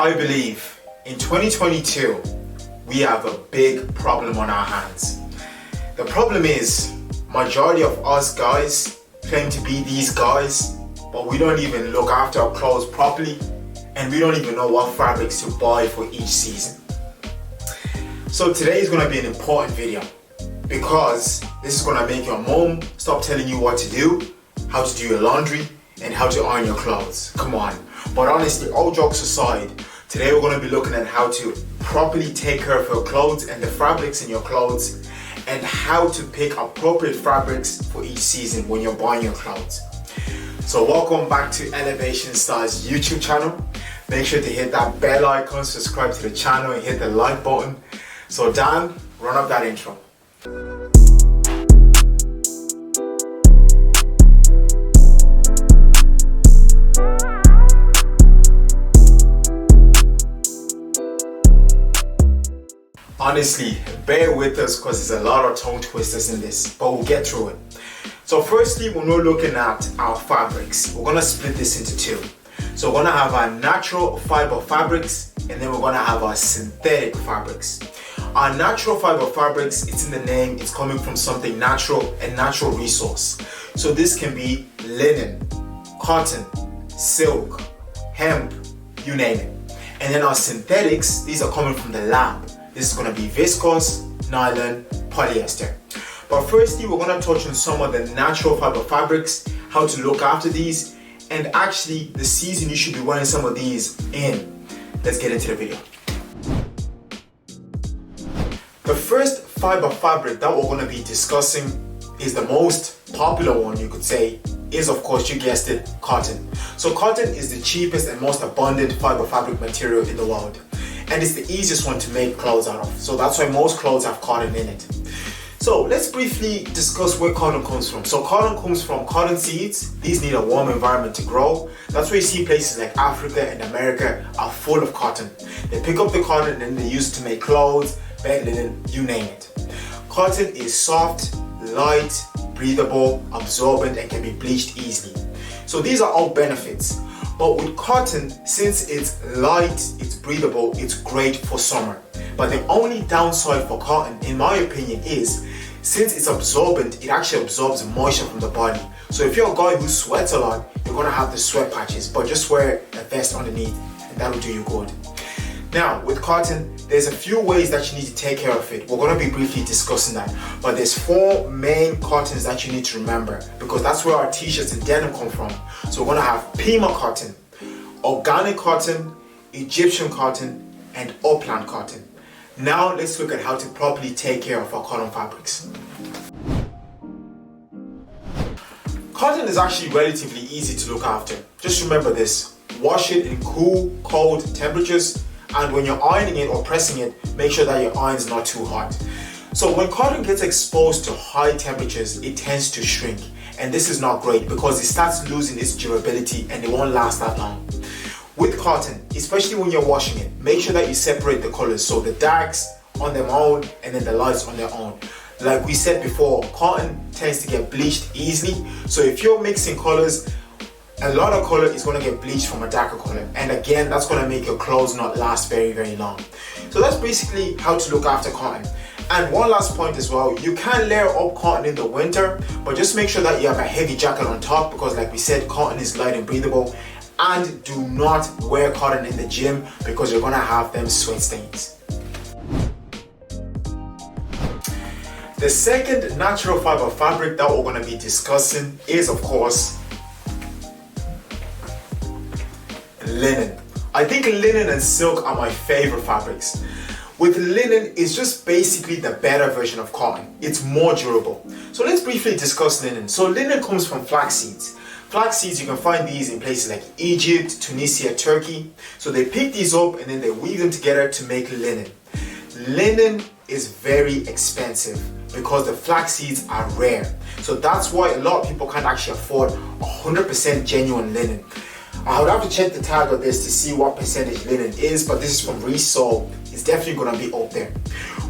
I believe in 2022, we have a big problem on our hands. The problem is, majority of us guys claim to be these guys, but we don't even look after our clothes properly, and we don't even know what fabrics to buy for each season. So today is going to be an important video, because this is going to make your mom stop telling you what to do, how to do your laundry, and how to iron your clothes. Come on. But honestly, all jokes aside, today we're going to be looking at how to properly take care of your clothes and the fabrics in your clothes, and how to pick appropriate fabrics for each season when you're buying your clothes. So welcome back to Elevation Styles YouTube channel. Make sure to hit that bell icon, subscribe to the channel, and hit the like button. So Dan, run up that intro. Honestly, bear with us because there's a lot of tongue twisters in this, but we'll get through it. So firstly, when we're looking at our fabrics, we're going to split this into two. So we're going to have our natural fiber fabrics, and then we're going to have our synthetic fabrics. Our natural fiber fabrics, it's in the name, it's coming from something natural, a natural resource. So this can be linen, cotton, silk, hemp, you name it. And then our synthetics, these are coming from the lab. This is going to be viscose, nylon, polyester. But firstly, we're going to touch on some of the natural fiber fabrics, how to look after these, and actually the season you should be wearing some of these in. Let's get into the video. The first fiber fabric that we're going to be discussing is the most popular one, you could say, is of course, you guessed it, cotton. So cotton is the cheapest and most abundant fiber fabric material in the world. And it's the easiest one to make clothes out of. So that's why most clothes have cotton in it. So let's briefly discuss where cotton comes from. So cotton comes from cotton seeds. These need a warm environment to grow. That's why you see places like Africa and America are full of cotton. They pick up the cotton and then they use it to make clothes, bed linen, you name it. Cotton is soft, light, breathable, absorbent, and can be bleached easily. So these are all benefits. But with cotton, since it's light, it's breathable, it's great for summer. But the only downside for cotton, in my opinion, is since it's absorbent, it actually absorbs moisture from the body. So if you're a guy who sweats a lot, you're gonna have the sweat patches, but just wear a vest underneath and that'll do you good. Now, with cotton, there's a few ways that you need to take care of it. We're going to be briefly discussing that. But there's four main cottons that you need to remember, because that's where our t-shirts and denim come from. So we're going to have Pima cotton, organic cotton, Egyptian cotton, and upland cotton. Now let's look at how to properly take care of our cotton fabrics. Cotton is actually relatively easy to look after. Just remember this. Wash it in cool, cold temperatures. And when you're ironing it or pressing it, make sure that your iron's not too hot. So when cotton gets exposed to high temperatures, it tends to shrink. And this is not great because it starts losing its durability and it won't last that long. With cotton, especially when you're washing it, make sure that you separate the colors. So the darks on their own and then the lights on their own. Like we said before, cotton tends to get bleached easily. So if you're mixing colors, a lot of color is going to get bleached from a darker color, and again that's going to make your clothes not last very long. So that's basically how to look after cotton. And one last point as well, you can layer up cotton in the winter, but just make sure that you have a heavy jacket on top, because like we said, cotton is light and breathable. And do not wear cotton in the gym because you're going to have them sweat stains. The second natural fiber fabric that we're going to be discussing is of course linen. I think linen and silk are my favorite fabrics. With linen, it's just basically the better version of cotton. It's more durable. So let's briefly discuss linen. So linen comes from flax seeds. Flax seeds, you can find these in places like Egypt, Tunisia, Turkey. So they pick these up and then they weave them together to make linen. Linen is very expensive because the flax seeds are rare. So that's why a lot of people can't actually afford 100% genuine linen. I would have to check the tag of this to see what percentage linen is, but this is from Reese, so it's definitely going to be up there.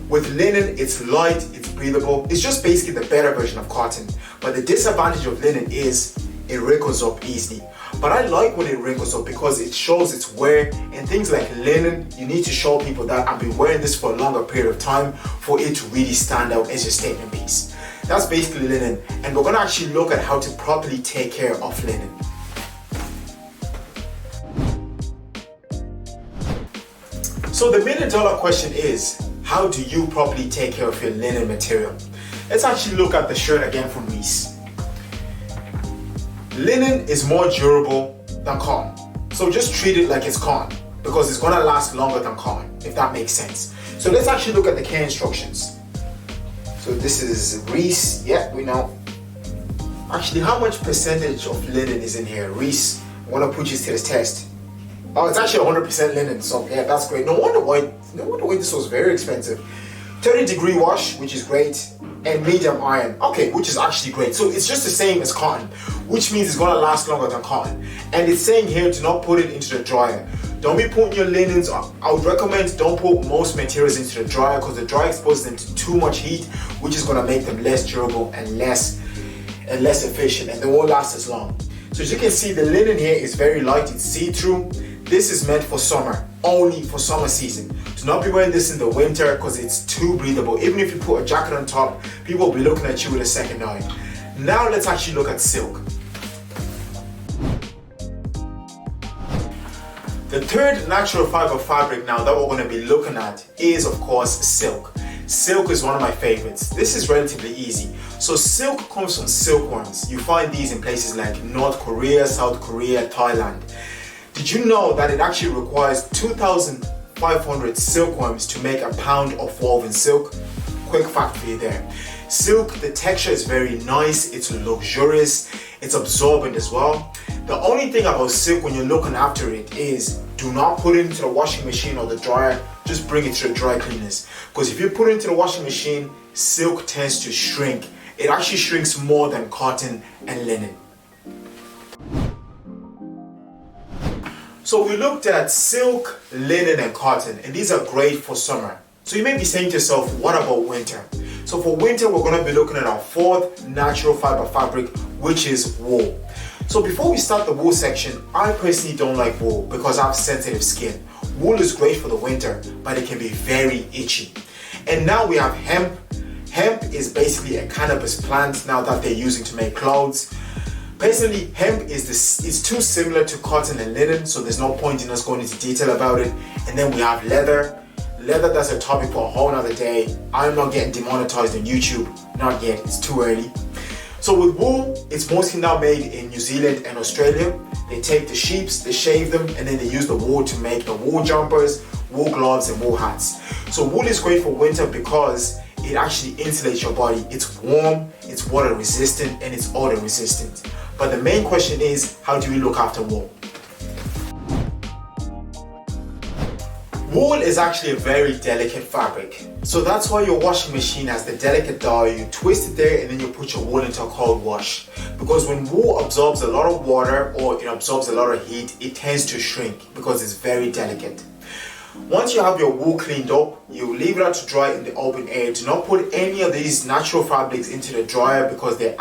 With linen, it's light, it's breathable. It's just basically the better version of cotton. But the disadvantage of linen is it wrinkles up easily. But I like when it wrinkles up because it shows its wear, and things like linen, you need to show people that I've been wearing this for a longer period of time for it to really stand out as your statement piece. That's basically linen, and we're gonna actually look at how to properly take care of linen. So the $1 million question is, how do you properly take care of your linen material? Let's actually look at the shirt again from Reese. Linen is more durable than cotton. So just treat it like it's cotton because it's gonna last longer than cotton, if that makes sense. So let's actually look at the care instructions. So this is Reese, yeah, we know. Actually, how much percentage of linen is in here? Reese, I wanna put you to this test. Oh, it's actually 100% linen, so yeah, that's great. No wonder why this was very expensive. 30-degree wash, which is great, and medium iron, okay, which is actually great. So it's just the same as cotton, which means it's gonna last longer than cotton. And it's saying here to not put it into the dryer. Don't be putting your linens, I would recommend don't put most materials into the dryer because the dryer exposes them to too much heat, which is gonna make them less durable and less efficient, and they won't last as long. So as you can see, the linen here is very light, it's see-through. This is meant for summer, only for summer season. Do not be wearing this in the winter because it's too breathable. Even if you put a jacket on top, people will be looking at you with a second eye. Now let's actually look at silk. The third natural fiber fabric now that we're going to be looking at is, of course, silk. Silk is one of my favorites. This is relatively easy. So silk comes from silkworms. You find these in places like North Korea, South Korea, Thailand. Did you know that it actually requires 2,500 silkworms to make a pound of woven silk? Quick fact for you there. Silk, the texture is very nice, it's luxurious, it's absorbent as well. The only thing about silk when you're looking after it is do not put it into the washing machine or the dryer, just bring it to the dry cleaners. Because if you put it into the washing machine, silk tends to shrink. It actually shrinks more than cotton and linen. So we looked at silk, linen and cotton, and these are great for summer. So you may be saying to yourself, what about winter? So for winter, we're going to be looking at our fourth natural fiber fabric, which is wool. So before we start the wool section, I personally don't like wool because I have sensitive skin. Wool is great for the winter, but it can be very itchy. And now we have hemp. Hemp is basically a cannabis plant now that they're using to make clothes. Personally, hemp is too similar to cotton and linen, so there's no point in us going into detail about it. And then we have leather. Leather, that's a topic for a whole nother day. I'm not getting demonetized on YouTube, not yet, it's too early. So with wool, it's mostly now made in New Zealand and Australia. They take the sheeps, they shave them, and then they use the wool to make the wool jumpers, wool gloves, and wool hats. So wool is great for winter because it actually insulates your body. It's warm, it's water resistant, and it's odor resistant. But the main question is, how do we look after wool? Wool is actually a very delicate fabric. So that's why your washing machine has the delicate dial. You twist it there and then you put your wool into a cold wash. Because when wool absorbs a lot of water or it absorbs a lot of heat, it tends to shrink because it's very delicate. Once you have your wool cleaned up, you leave it out to dry in the open air. Do not put any of these natural fabrics into the dryer because it's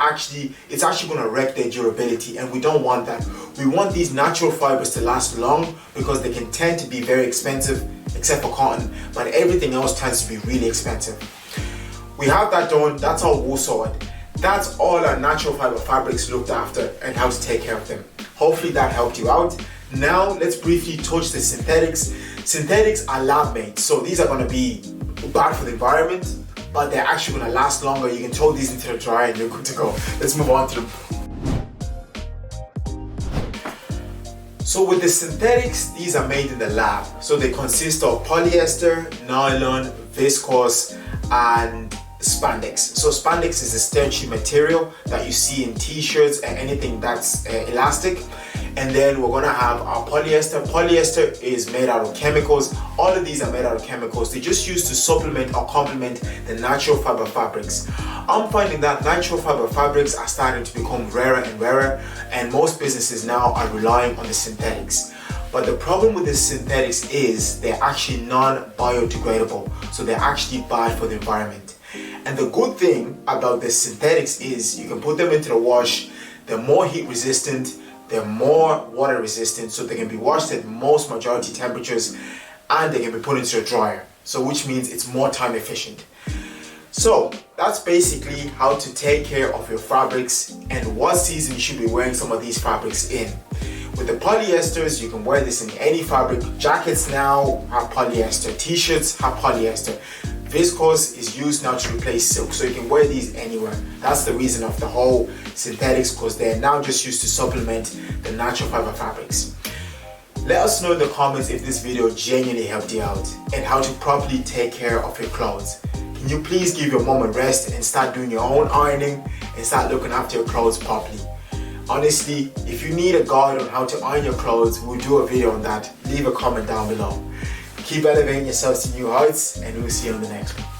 actually going to wreck their durability, and we don't want that. We want these natural fibers to last long because they can tend to be very expensive, except for cotton, but everything else tends to be really expensive. We have that done. That's our wool sorted. That's all our natural fiber fabrics looked after and how to take care of them. Hopefully that helped you out. Now let's briefly touch the synthetics. Synthetics are lab made, so these are going to be bad for the environment, but they're actually going to last longer. You can throw these into the dryer and you're good to go. Let's move on to them. So with the synthetics, these are made in the lab. So they consist of polyester, nylon, viscose, and spandex. So spandex is a starchy material that you see in t-shirts and anything that's elastic. And then we're gonna have our polyester. Polyester is made out of chemicals. All of these are made out of chemicals. They're just used to supplement or complement the natural fiber fabrics. I'm finding that natural fiber fabrics are starting to become rarer and rarer, and most businesses now are relying on the synthetics. But the problem with the synthetics is they're actually non-biodegradable, so they're actually bad for the environment. And the good thing about the synthetics is you can put them into the wash. They're more heat resistant, they're more water resistant, so they can be washed at most majority temperatures, and they can be put into a dryer, so which means it's more time efficient. So that's basically how to take care of your fabrics and what season you should be wearing some of these fabrics in. With the polyesters, you can wear this in any fabric. Jackets now have polyester, t-shirts have polyester. Viscose is used now to replace silk, so you can wear these anywhere. That's the reason of the whole synthetics, because they're now just used to supplement the natural fiber fabrics. Let us know in the comments if this video genuinely helped you out and how to properly take care of your clothes. Can you please give your mom a rest and start doing your own ironing and start looking after your clothes properly? Honestly, if you need a guide on how to iron your clothes, we'll do a video on that. Leave a comment down below. Keep elevating yourselves to new heights, and we'll see you on the next one.